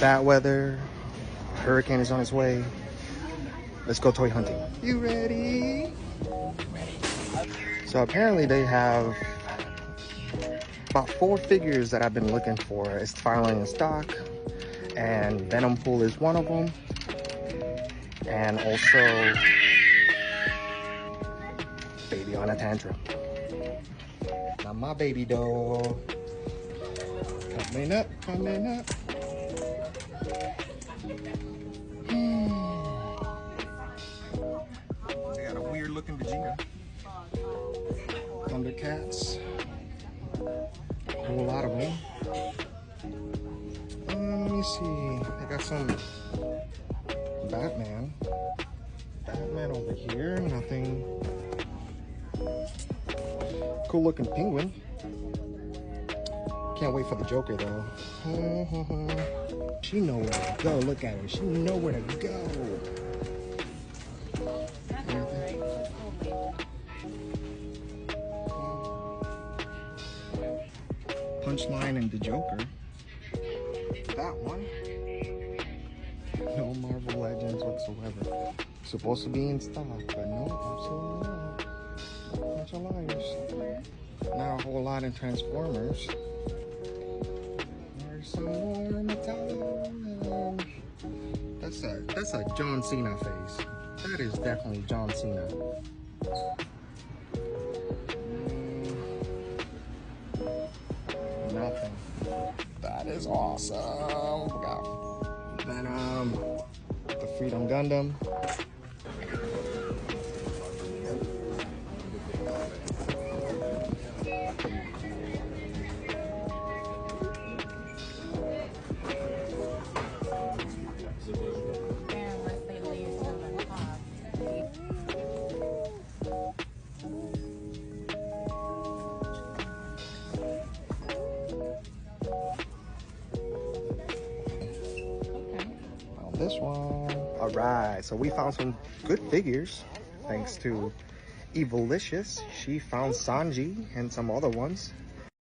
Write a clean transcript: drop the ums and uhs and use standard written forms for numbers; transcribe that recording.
bad weather. Hurricane is on its way. Let's go toy hunting. You ready? Ready. So apparently they have about 4 figures that I've been looking for. It's finally in stock, and Venom Pool is one of them. And also Baby on a Tantrum. Now my baby doll. Coming up, coming up. They got a weird looking Vegeta. Thundercats. A whole lot of them. Let me see. I got some Batman. Batman over here. Nothing. Cool looking penguin. Can't wait for the Joker though. She know where to go. Look at her. She know where to go. Punchline and the Joker. That one. No Marvel Legends whatsoever. Supposed to be in stock, but no, absolutely not. Bunch of liars. Not a whole lot in Transformers. There's some more metal. That's a John Cena face. That is definitely John Cena. Nothing. That is awesome. We got Venom, the Freedom Gundam. This one. All right, so we found some good figures thanks to Evilicious. She found Sanji and some other ones.